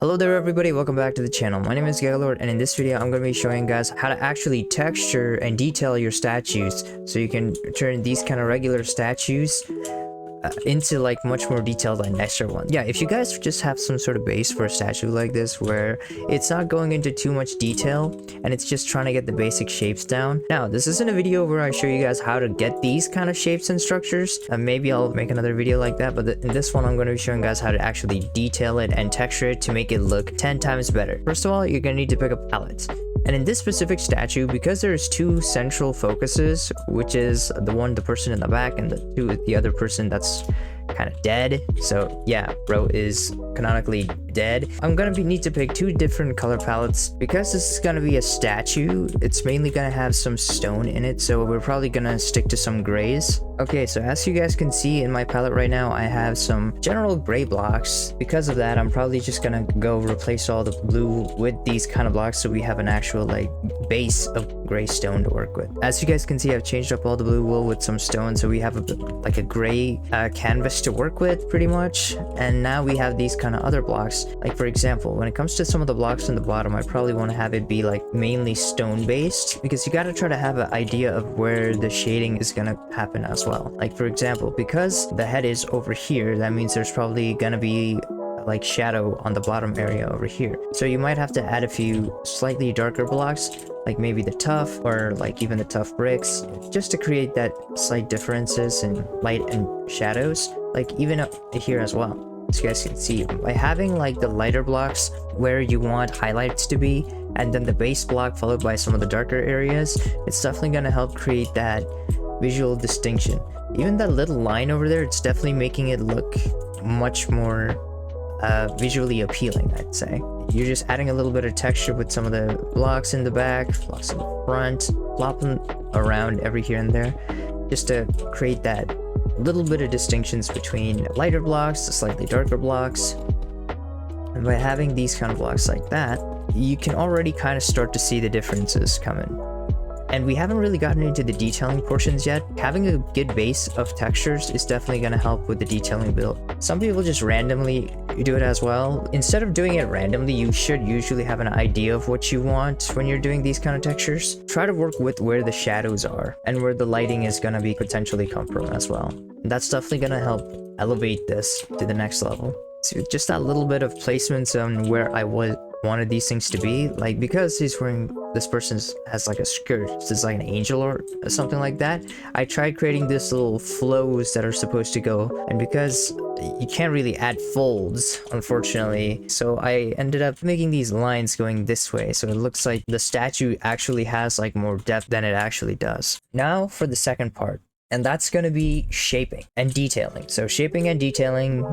Hello there everybody, welcome back to the channel. My name is Gaylord, and in this video I'm going to be showing you guys how to actually texture and detail your statues so you can turn these kind of regular statues into like much more detailed than extra one. Yeah, if you guys just have some sort of base for a statue like this where it's not going into too much detail and it's just trying to get the basic shapes down. Now, this isn't a video where I show you guys how to get these kind of shapes and structures. Maybe I'll make another video like that, but in this one I'm going to be showing you guys how to actually detail it and texture it to make it look 10 times better. First of all, you're going to need to pick up palettes. And in this specific statue, because there's two central focuses, which is the person in the back and the other person that's kind of dead. So yeah, bro is canonically dead. I'm gonna need to pick two different color palettes because this is gonna be a statue. It's mainly gonna have some stone in it, so we're probably gonna stick to some grays. Okay, so as you guys can see in my palette right now, I have some general gray blocks. Because of that, I'm probably just gonna go replace all the blue with these kind of blocks so we have an actual like base of gray stone to work with. As you guys can see, I've changed up all the blue wool with some stone, so we have like a gray canvas to work with pretty much. And now we have these kind of other blocks. Like for example, when it comes to some of the blocks in the bottom, I probably want to have it be like mainly stone based, because you got to try to have an idea of where the shading is gonna happen as well. Like for example, because the head is over here, that means there's probably gonna be like shadow on the bottom area over here. So you might have to add a few slightly darker blocks, like maybe the tuff or like even the tuff bricks, just to create that slight differences in light and shadows, like even up here as well. So you guys can see by having like the lighter blocks where you want highlights to be, and then the base block followed by some of the darker areas, it's definitely going to help create that visual distinction. Even that little line over there, it's definitely making it look much more visually appealing, I'd say. You're just adding a little bit of texture with some of the blocks in the back, blocks in the front, flopping around every here and there, just to create that little bit of distinctions between lighter blocks, the slightly darker blocks. And by having these kind of blocks like that, you can already kind of start to see the differences coming. And we haven't really gotten into the detailing portions yet. Having a good base of textures is definitely going to help with the detailing build. Some people just randomly do it as well. Instead of doing it randomly, you should usually have an idea of what you want when you're doing these kind of textures. Try to work with where the shadows are and where the lighting is going to be potentially come from as well. And that's definitely going to help elevate this to the next level. So just that little bit of placements on where I wanted these things to be, like because this person has like a skirt, so it's like an angel or something like that. I tried creating this little flows that are supposed to go, and because you can't really add folds unfortunately, so I ended up making these lines going this way, so it looks like the statue actually has like more depth than it actually does. Now for the second part, and that's going to be shaping and detailing. So shaping and detailing,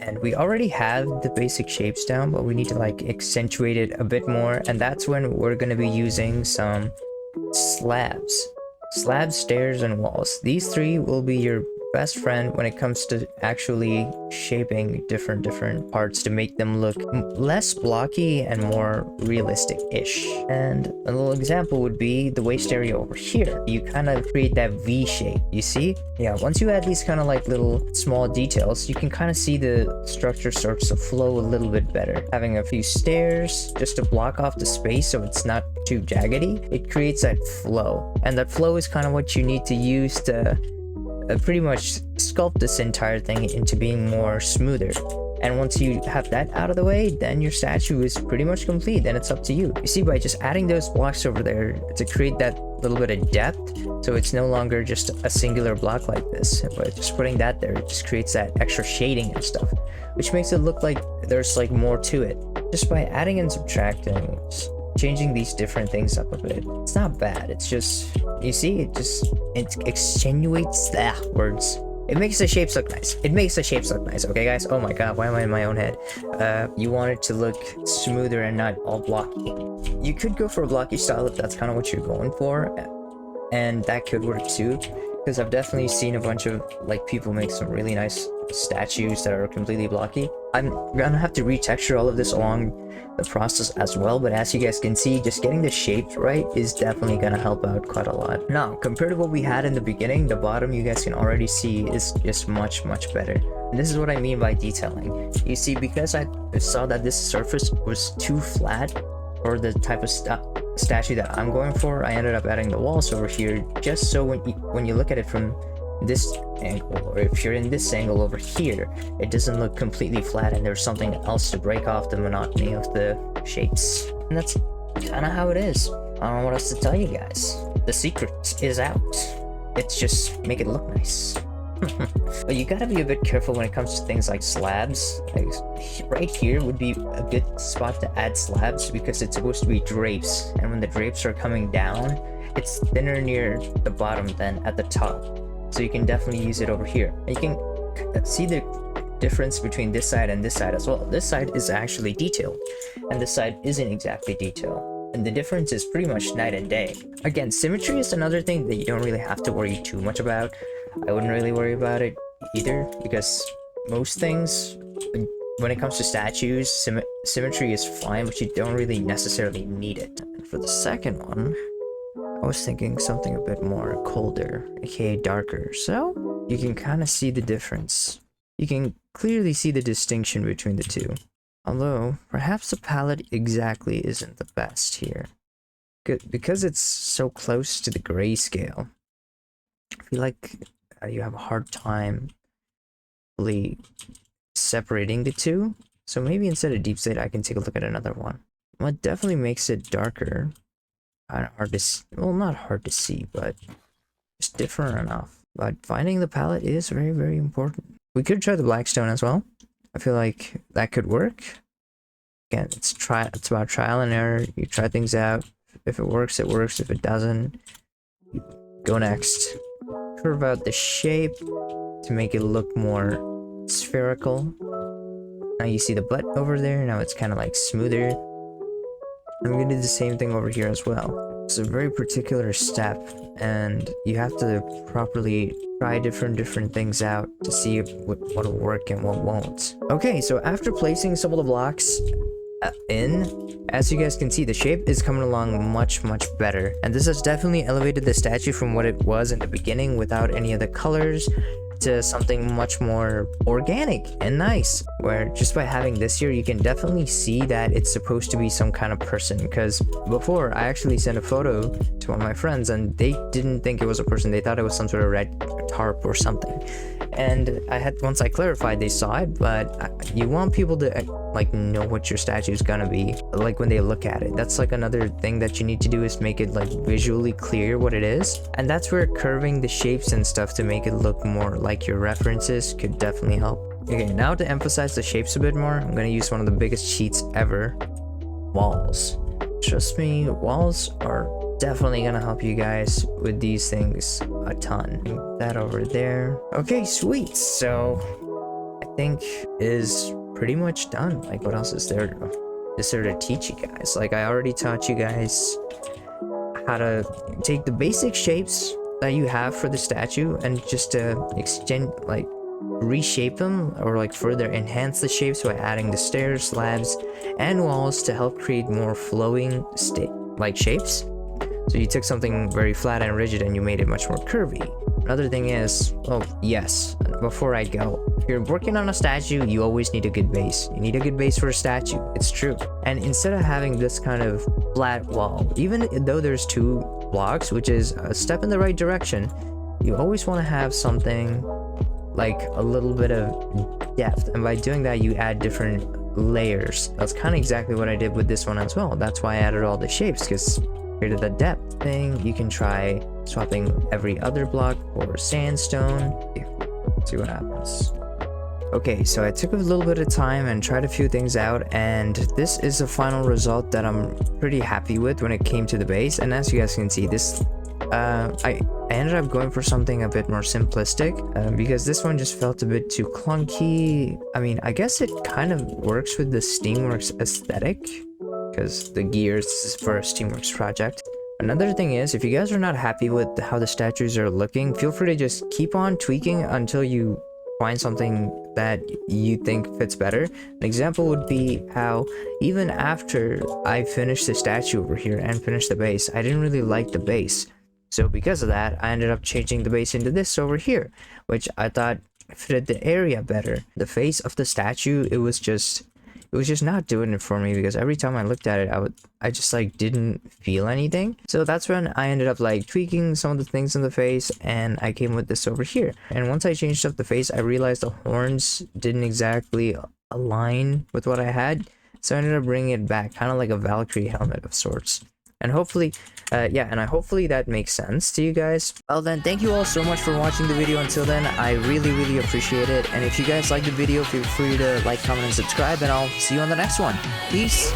and we already have the basic shapes down, but we need to like accentuate it a bit more, and that's when we're going to be using some slabs, stairs, and walls. These three will be your best friend when it comes to actually shaping different parts to make them look less blocky and more realistic-ish. And a little example would be the waist area over here. You kind of create that V shape, you see? Yeah, once you add these kind of like little small details, you can kind of see the structure starts to flow a little bit better. Having a few stairs just to block off the space so it's not too jaggedy, it creates that flow. And that flow is kind of what you need to use to pretty much sculpt this entire thing into being more smoother. And once you have that out of the way, then your statue is pretty much complete. Then it's up to you. You see, by just adding those blocks over there to create that little bit of depth, so it's no longer just a singular block like this, but just putting that there, it just creates that extra shading and stuff, which makes it look like there's like more to it. Just by adding and subtracting, changing these different things up a bit, it's not bad. It's just, you see, it extenuates words. It makes the shapes look nice. Okay guys? Oh my god, why am I in my own head? You want it to look smoother and not all blocky. You could go for a blocky style if that's kind of what you're going for, and that could work too, because I've definitely seen a bunch of like people make some really nice statues that are completely blocky. I'm gonna have to retexture all of this along the process as well, but as you guys can see, just getting the shapes right is definitely gonna help out quite a lot. Now, compared to what we had in the beginning, the bottom you guys can already see is just much better. And this is what I mean by detailing. You see, because I saw that this surface was too flat for the type of statue that I'm going for, I ended up adding the walls over here, just so when you look at it from this angle, or if you're in this angle over here, it doesn't look completely flat and there's something else to break off the monotony of the shapes. And that's kind of how it is. I don't know what else to tell you guys. The secret is out. It's just make it look nice. But you gotta be a bit careful when it comes to things like slabs. Like right here would be a good spot to add slabs because it's supposed to be drapes, and when the drapes are coming down, it's thinner near the bottom than at the top. So you can definitely use it over here. And you can see the difference between this side and this side as well. This side is actually detailed, and this side isn't exactly detailed. And the difference is pretty much night and day. Again, symmetry is another thing that you don't really have to worry too much about. I wouldn't really worry about it either, because most things, when it comes to statues, symmetry is fine, but you don't really necessarily need it. And for the second one, I was thinking something a bit more colder, aka darker, so you can kind of see the difference. You can clearly see the distinction between the two. Although, perhaps the palette exactly isn't the best here. Because it's so close to the grayscale, I feel like you have a hard time really separating the two. So maybe instead of deep slate, I can take a look at another one. What definitely makes it darker, kind of hard to see, well, not hard to see, but just different enough. But finding the palette is very important. We could try the black stone as well. I feel like that could work. Again, it's about trial and error. You try things out. If it works, it works. If it doesn't, you go next. Curve out the shape to make it look more spherical. Now you see the butt over there. Now it's kind of like smoother. I'm gonna do the same thing over here as well. It's a very particular step, and you have to properly try different things out to see what'll work and what won't. Okay, so after placing some of the blocks in, as you guys can see, the shape is coming along much better, and this has definitely elevated the statue from what it was in the beginning without any of the colors to something much more organic and nice, where just by having this here you can definitely see that it's supposed to be some kind of person. Because before, I actually sent a photo to one of my friends and they didn't think it was a person. They thought it was some sort of red tarp or something, and once I clarified, they saw it. But you want people to like know what your statue is gonna be like when they look at it. That's like another thing that you need to do, is make it like visually clear what it is, and that's where curving the shapes and stuff to make it look more like your references could definitely help. Okay, now to emphasize the shapes a bit more, I'm gonna use one of the biggest cheats ever, walls. Trust me, walls are definitely gonna help you guys with these things a ton. That over there. Okay, sweet. So I think is pretty much done. Like, what else is there to teach you guys? Like, I already taught you guys how to take the basic shapes that you have for the statue and just to extend, like, reshape them or like further enhance the shapes by adding the stairs, slabs, and walls to help create more flowing shapes. So you took something very flat and rigid and you made it much more curvy. Another thing is, oh yes, before I go, if you're working on a statue, you always need a good base. You need a good base for a statue, it's true. And instead of having this kind of flat wall, even though there's 2 blocks, which is a step in the right direction, you always want to have something like a little bit of depth, and by doing that you add different layers. That's kind of exactly what I did with this one as well. That's why I added all the shapes, because created the depth thing. You can try swapping every other block for sandstone. See what happens. Okay, so I took a little bit of time and tried a few things out, and this is the final result that I'm pretty happy with when it came to the base. And as you guys can see, this I ended up going for something a bit more simplistic because this one just felt a bit too clunky. I mean, I guess it kind of works with the Steamworks aesthetic because the gears is for a Steamworks project. Another thing is, if you guys are not happy with how the statues are looking, feel free to just keep on tweaking until you find something that you think fits better. An example would be how even after I finished the statue over here and finished the base, I didn't really like the base. So because of that, I ended up changing the base into this over here, which I thought fitted the area better. The face of the statue, it was just not doing it for me, because every time I looked at it, I just like didn't feel anything. So that's when I ended up like tweaking some of the things in the face, and I came with this over here. And once I changed up the face, I realized the horns didn't exactly align with what I had, so I ended up bringing it back, kind of like a Valkyrie helmet of sorts. And hopefully hopefully that makes sense to you guys. Well then, thank you all so much for watching the video. Until then, I really appreciate it. And if you guys like the video, feel free to like, comment, and subscribe, and I'll see you on the next one. Peace.